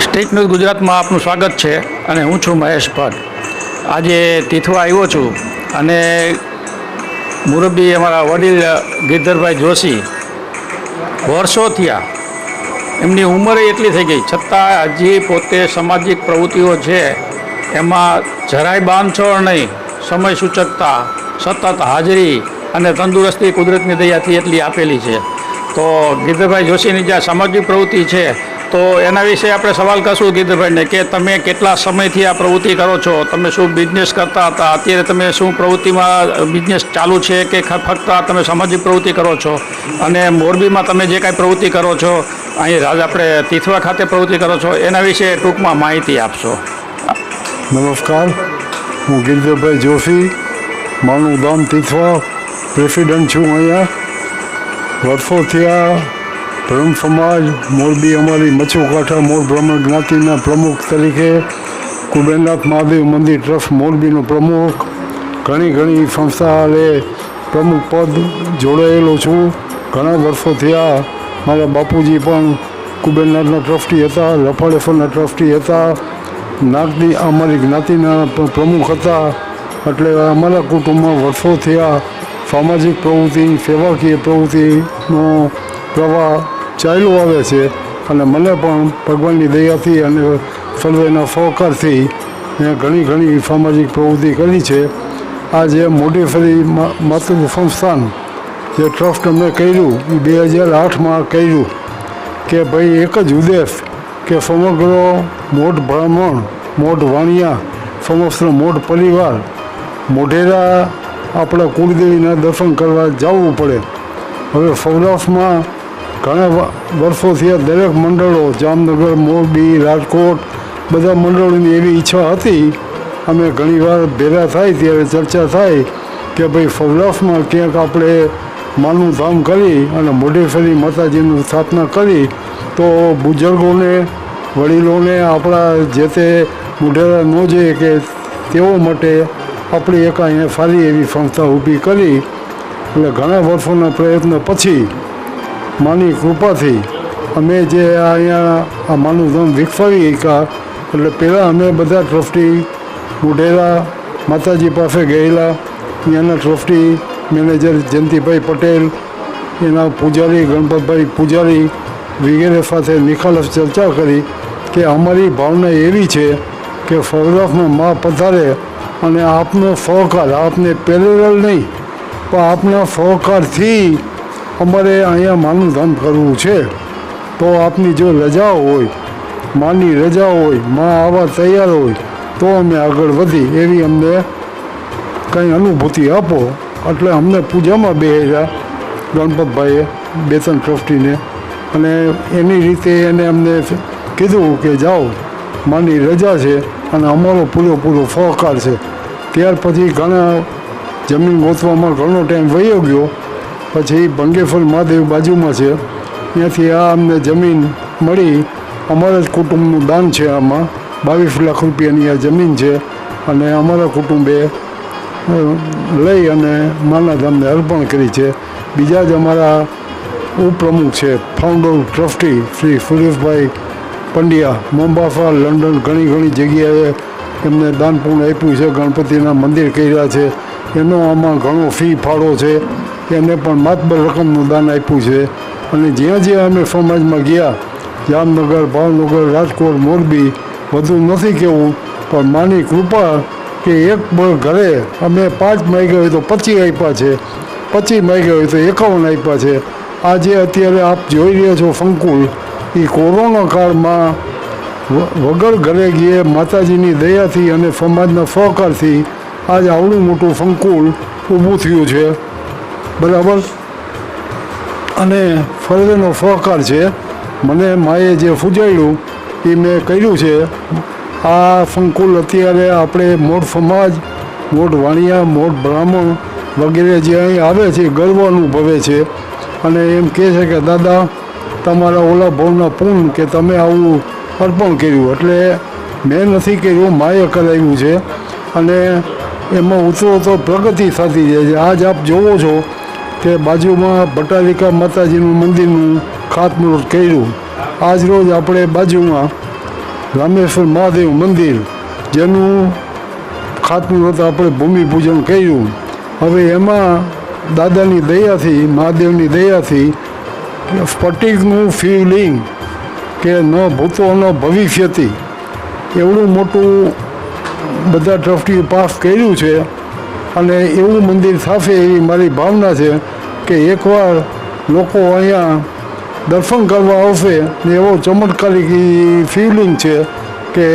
State news ગુજરાતમાં આપનું સ્વાગત છે અને હું છું મહેશ ભટ્ટ. આજે તીથવા આવ્યો છું અને મુરબ્બી અમારા વડીલ ગિરધરભાઈ જોશી વર્ષો થયા, એમની ઉંમરે એટલી થઈ ગઈ છતાં હજી પોતે સામાજિક પ્રવૃત્તિઓ છે એમાં જરાય બાંધછોડ નહીં, સમય સૂચકતા, સતત હાજરી અને તંદુરસ્તી કુદરતની દયાથી એટલી આપેલી છે. તો ગિરધરભાઈ જોશીની જે સામાજિક પ્રવૃત્તિ છે તો એના વિશે આપણે સવાલ કરશું ગિરધરભાઈને કે તમે કેટલા સમયથી આ પ્રવૃત્તિ કરો છો, તમે શું બિઝનેસ કરતા હતા, અત્યારે તમે શું પ્રવૃત્તિમાં બિઝનેસ ચાલુ છે કે ફક્ત તમે સામાજિક પ્રવૃત્તિ કરો છો, અને મોરબીમાં તમે જે કાંઈ પ્રવૃત્તિ કરો છો, અહીં આપણે તીથવા ખાતે પ્રવૃત્તિ કરો છો, એના વિશે ટૂંકમાં માહિતી આપશો. નમસ્કાર, હું ગિરધરભાઈ જોશી, માનું ગામ તીથવા, પ્રેસિડન્ટ છું. અહીંયા વર્ષોથી આ બ્રહ્મ સમાજ મોરબી અમારી મચ્છુકાંઠા મોર બ્રાહ્મણ જ્ઞાતિના પ્રમુખ તરીકે કુબેરનાથ મહાદેવ મંદિર ટ્રસ્ટ મોરબીનો પ્રમુખ, ઘણી સંસ્થાએ પ્રમુખ પદ જોડાયેલો છું. ઘણા વર્ષોથી આ મારા બાપુજી પણ કુબેરનાથના ટ્રસ્ટી હતા, રફાળેશ્વરના ટ્રસ્ટી હતા, નાગની અમારી જ્ઞાતિના પ્રમુખ હતા. એટલે અમારા કુટુંબમાં વર્ષોથી આ સામાજિક પ્રવૃત્તિ, સેવાકીય પ્રવૃત્તિનો પ્રવાહ ચાલ્યો આવે છે. અને મને પણ ભગવાનની દયાથી અને સર્વેના સહકારથી મેં ઘણી સામાજિક પ્રવૃત્તિ કરી છે. આ જે મોઢેશ્વરી માતૃ સંસ્થાન જે ટ્રસ્ટ અમે કર્યું એ 2008માં કર્યું કે ભાઈ એક જ ઉદ્દેશ કે સમગ્ર મોઢ બ્રાહ્મણ, મોઢ વાણિયા, સમસ્ત મોઢ પરિવાર મોઢેરા આપણા કુળદેવીના દર્શન કરવા જવું પડે. હવે સૌરાષ્ટ્રમાં ઘણા વર્ષોથી દરેક મંડળો, જામનગર, મોરબી, રાજકોટ, બધા મંડળોની એવી ઈચ્છા હતી. અમે ઘણીવાર ભેગા થાય ત્યારે ચર્ચા થાય કે ભાઈ સૌરાષ્ટ્રમાં ક્યાંક આપણે માનું ધામ કરી અને મોઢેશ્વરી માતાજીની સ્થાપના કરી તો બુઝુર્ગોને, વડીલોને, આપણા જે તે મોઢેરા ન જોઈએ કે તેઓ માટે આપણી એક અહીંયા સારી એવી સંસ્થા ઊભી કરી. એટલે ઘણા વર્ષોના પ્રયત્ન પછી માની કૃપાથી અમે જે અહીંયા આ માનું ધામ વિકસાવી શક્યા. એટલે પહેલાં અમે બધા ટ્રસ્ટી મોઢેરા માતાજી પાસે ગયેલા, ત્યાંના ટ્રસ્ટી મેનેજર જયંતિભાઈ પટેલ, એના પૂજારી ગણપતભાઈ પૂજારી વગેરે સાથે નિખાલસ ચર્ચા કરી કે અમારી ભાવના એવી છે કે સૌરાષ્ટ્રમાં મા પધારે અને આપનો સહકાર, આપને પેરેલલ નહીં પણ આપના સહકારથી અમારે અહીંયા માનું ધામ કરવું છે. તો આપની જો રજા હોય, માની રજા હોય, મા આવવા તૈયાર હોય તો અમે આગળ વધી એવી અમને કંઈ અનુભૂતિ આપો. એટલે અમને પૂજામાં બેસ્યા ગણપતભાઈએ, બે ત્રણ ટ્રસ્ટીને, અને એની રીતે એને અમને કીધું કે જાઓ, માની રજા છે અને અમારો પૂરો સહકાર છે. ત્યાર પછી ઘણા જમીન ગોતવામાં ઘણો ટાઈમ વયો ગયો. પછી ભંગેશ્વર મહાદેવ બાજુમાં છે, ત્યાંથી આ અમને જમીન મળી. અમારા જ કુટુંબનું દાન છે. આમાં 22 લાખ રૂપિયાની આ જમીન છે અને અમારા કુટુંબે લઈ અને માના ધામને અર્પણ કરી છે. બીજા જ અમારા ઉપપ્રમુખ છે, founder trustee Shri Sureshbhai Pandya, Mombasa, London, ઘણી જગ્યાએ એમને દાન પૂર્ણ આપ્યું છે. ગણપતિના મંદિર કર્યા છે, એનો આમાં ઘણો ફી ફાળો છે. એને પણ માતબર રકમનું દાન આપ્યું છે. અને જ્યાં અમે સમાજમાં ગયા, જામનગર, ભાવનગર, રાજકોટ, મોરબી, વધુ નથી કહેવું, પણ માની કૃપા કે એક ઘરે અમે 5 માંગ્યા હોય તો 25 આપ્યા છે, 25 માંગ્યા હોય તો 51 આપ્યા છે. આજે અત્યારે આપ જોઈ રહ્યા છો સંકુલ, એ કોરોના કાળમાં વગર ઘરે ગયે માતાજીની દયાથી અને સમાજના સહકારથી આજ આવડું મોટું સંકુલ ઊભું થયું છે. બરાબર. અને ફરવેનો સહકાર છે. મને માએ જે સૂજાડ્યું એ મેં કર્યું છે. આ સંકુલ અત્યારે આપણે મોઢ સમાજ, મોઢ વાણિયા, મોઢ બ્રાહ્મણ વગેરે જે અહીં આવે છે ગર્વ અનુભવે છે અને એમ કહે છે કે દાદા તમારા ઓલા ભાવના પૂર્ણ કે તમે આવું અર્પણ કર્યું. એટલે મેં નથી કર્યું, માએ કરાવ્યું છે. અને એમાં ઉતરો તો પ્રગતિ થતી જાય છે. આજ આપ જોવો છો કે બાજુમાં ભટ્ટારિકા માતાજીનું મંદિરનું ખાતમુહૂર્ત કર્યું. આજ રોજ આપણે બાજુમાં રામેશ્વર મહાદેવ મંદિર, જેનું ખાતમુહૂર્ત આપણે ભૂમિપૂજન કર્યું. હવે એમાં દાદાની દયાથી, મહાદેવની દયાથી સ્ફટિકનું શિવલિંગ કે ન ભૂતો ન ભવિષ્યથી એવડું મોટું બધા ટ્રસ્ટીએ પાસ કર્યું છે. અને એવું મંદિર થશે એવી મારી ભાવના છે કે એકવાર લોકો અહીંયા દર્શન કરવા આવશે ને એવો ચમત્કારિક શિવલિંગ છે કે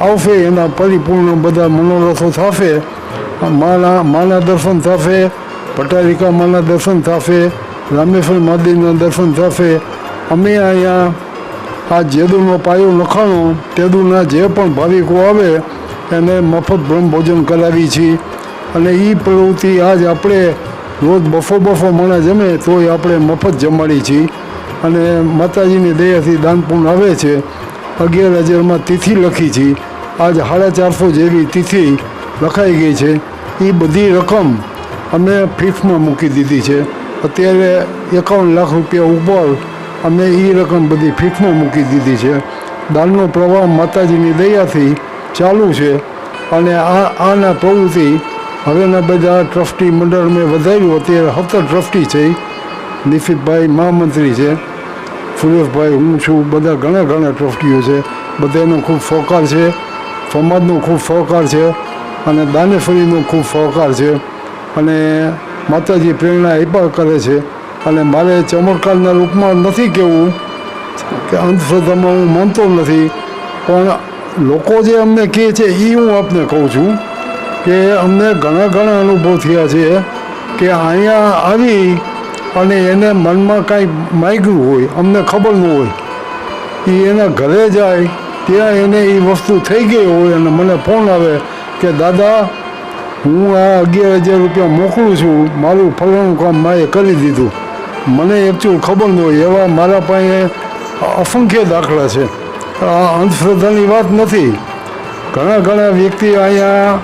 આવશે, એના પરિપૂર્ણ બધા મનોરથો થશે. માના દર્શન થશે, ભટ્ટારિકા માના દર્શન થશે, રામેશ્વર મહાદેવના દર્શન થશે. અમે અહીંયા આ જેદુનો પાયો નખાણો તેદુના જે પણ ભાવિકો આવે એને મફત બ્રહ્મભોજન કરાવી છીએ. અને એ પ્રવૃત્તિ આજ આપણે રોજ બફો મણા જમે તોય આપણે મફત જમાડી છીએ. અને માતાજીની દયાથી દાનપુણ્ય આવે છે. 11,000માં તિથિ લખી છે. આજ 450 જેવી તિથિ લખાઈ ગઈ છે. એ બધી રકમ અમે ફિક્સમાં મૂકી દીધી છે. અત્યારે 51 લાખ રૂપિયા ઉપર અમે એ રકમ બધી ફિક્સમાં મૂકી દીધી છે. દાનનો પ્રવાહ માતાજીની દયાથી ચાલુ છે. અને આના પ્રવૃત્તિ હવેના બધા ટ્રસ્ટી મંડળ મેં વધાર્યું. અત્યારે 17 ટ્રસ્ટી છે. નિશિતભાઈ મહામંત્રી છે, સુરેશભાઈ, હું છું, બધા ઘણા ટ્રસ્ટીઓ છે. બધાનો ખૂબ સહકાર છે, સમાજનો ખૂબ સહકાર છે અને દાનેશ્વરીનો ખૂબ સહકાર છે. અને માતાજી પ્રેરણા આપ્યા કરે છે. અને મારે ચમત્કારના રૂપમાં નથી કહેવું કે અંધશ્રદ્ધામાં હું માનતો નથી, પણ લોકો જે અમને કહે છે એ હું આપને કહું છું કે અમને ઘણા અનુભવ થયા છે કે અહીંયા આવી અને એને મનમાં કાંઈ માગ્યું હોય, અમને ખબર ન હોય, એ એના ઘરે જાય ત્યાં એને એ વસ્તુ થઈ ગઈ હોય અને મને ફોન આવે કે દાદા હું આ 11,000 રૂપિયા મોકલું છું, મારું ફલાણું કામ માએ કરી દીધું, મને એકચ્યુઅલ ખબર ન હોય. એવા મારા પાસે અસંખ્ય દાખલા છે. આ અંધશ્રદ્ધાની વાત નથી. ઘણા વ્યક્તિ અહીંયા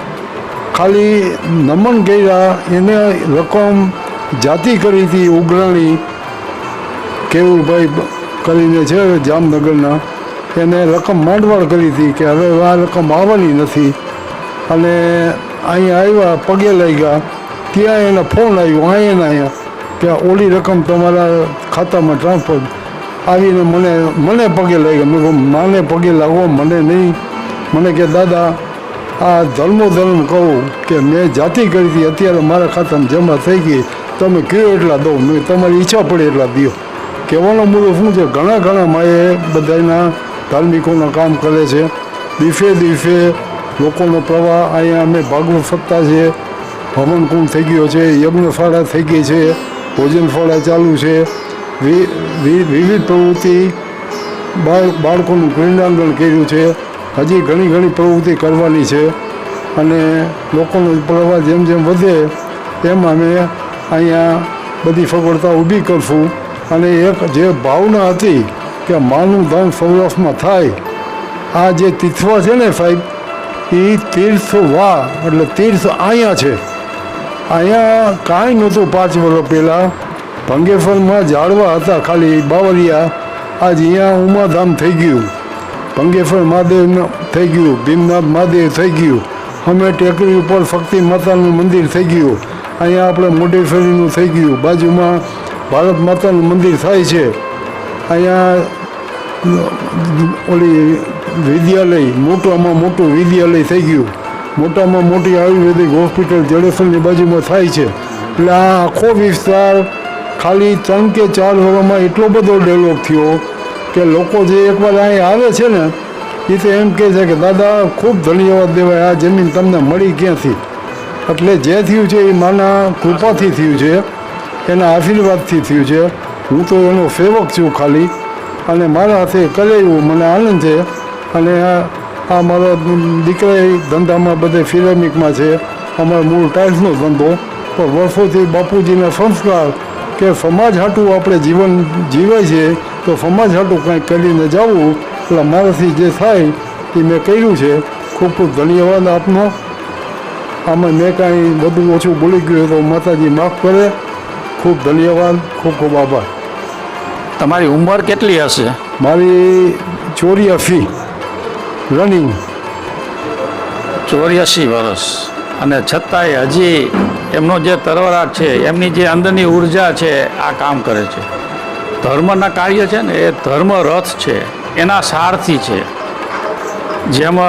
ખાલી નમન કર્યા, એને રકમ જાતિ કરી હતી. ઉઘરાણી કેવુરભાઈ કરીને છે જામનગરના, એને રકમ માંડવાળ કરી હતી કે હવે આ રકમ આવવાની નથી. અને અહીંયા આવ્યા, પગે લાગ્યા, ત્યાં એને ફોન આવ્યો અહીંયા કે ઓલી રકમ તમારા ખાતામાં ટ્રાન્સફર આવીને મને પગે લાગ્યા. મેં કહું માને પગે લાગો, મને નહીં. મને કે દાદા આ ધર્મ કહું કે મેં જાતિ કરી હતી, અત્યારે મારા ખાતામાં જમા થઈ ગઈ, તમે કયો એટલા દો, મેં તમારી ઈચ્છા પડે એટલા દો. કહેવાનો મુદ્દો શું છે, ઘણા માએ બધાના ધાર્મિકોના કામ કરે છે. દિવસે લોકોનો પ્રવાહ અહીંયા અમે ભાગવત સપ્તાહ છે, હવન કુંડ થઈ ગયો છે, યજ્ઞશાળા થઈ ગઈ છે, ભોજનશાળા ચાલુ છે, વિવિધ પ્રવૃત્તિ, બાળકોનું ક્રીડાંગણ કર્યું છે. હજી ઘણી પ્રવૃત્તિ કરવાની છે. અને લોકોનો પ્રવાહ જેમ વધે એમ અમે અહીંયા બધી સગવડતા ઊભી કરશું. અને એક જે ભાવના હતી કે માનું ધામ સૌરાષ્ટ્રમાં થાય, આ જે તીર્થવા છે ને સાહેબ, એ તીર્થ એટલે તીર્થ અહીંયા છે. અહીંયા કાંઈ નહોતું 5 વર્ષ પહેલાં. ભંગેશ્વરમાં ઝાડવા હતા ખાલી બાવરિયા, આજ અહીંયા ઉમાધામ થઈ ગયું, ભંગેશ્વર મહાદેવ થઈ ગયું, ભીમનાથ મહાદેવ થઈ ગયું, અમે ટેકરી ઉપર શક્તિ માતાનું મંદિર થઈ ગયું, અહીંયા આપણે મોઢેશ્વરીનું થઈ ગયું, બાજુમાં ભારત માતાનું મંદિર થાય છે. અહીંયા ઓલી વિદ્યાલય, મોટામાં મોટું વિદ્યાલય થઈ ગયું, મોટામાં મોટી આયુર્વેદિક હોસ્પિટલ જડેશ્વરની બાજુમાં થાય છે. એટલે આ આખો વિસ્તાર ખાલી 3 કે 4 વર્ષમાં એટલો બધો ડેવલપ થયો કે લોકો જે એકવાર અહીં આવે છે ને એ તો એમ કહે છે કે દાદા ખૂબ ધન્યવાદ દેવાય, આ જમીન તમને મળી ક્યાંથી. એટલે જે થયું છે એ માના કૃપાથી થયું છે, એના આશીર્વાદથી થયું છે. હું તો એનો સેવક છું ખાલી, અને મારા હાથે કરેલું મને આનંદ છે. અને આ મારો દીકરા ધંધામાં બધે સિરામિકમાં છે, અમારો મૂળ ટાઇલ્સનો ધંધો. પણ વર્ષોથી બાપુજીના સંસ્કાર કે સમાજ હાટું આપણે જીવન જીવે છે તો સમાજ હાટું કાંઈક કરીને જવું, એટલે મારાથી જે થાય એ મેં કર્યું છે. ખૂબ ધન્યવાદ આપનો. આમાં મેં કાંઈ વધુ ઓછું બોલી ગયું તો માતાજી માફ કરે. ખૂબ ધન્યવાદ, ખૂબ આભાર. તમારી ઉંમર કેટલી હશે? મારી 84. running. 84 વર્ષ અને છતાંય હજી એમનો જે તરવરાટ છે, એમની જે અંદરની ઉર્જા છે, આ કામ કરે છે. ધર્મના કાર્ય છે ને એ ધર્મ રથ છે, એના સારથી છે. જેમ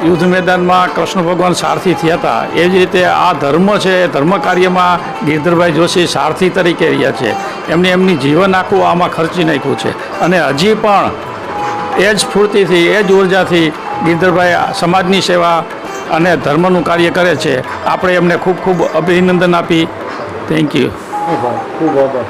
યુદ્ધ મેદાનમાં કૃષ્ણ ભગવાન સારથી થયા હતા, એ જ રીતે આ ધર્મ છે, એ ધર્મ કાર્યમાં ગિરધરભાઈ જોશી સારથી તરીકે રહ્યા છે. એમની જીવન આખું આમાં ખર્ચી નાખ્યું છે અને હજી પણ એ જ સ્ફૂર્તિથી, એ જ ઉર્જાથી ગિરધરભાઈ સમાજની સેવા અને ધર્મનું કાર્ય કરે છે. આપણે એમને ખૂબ ખૂબ અભિનંદન આપી. Thank you. ખૂબ આભાર.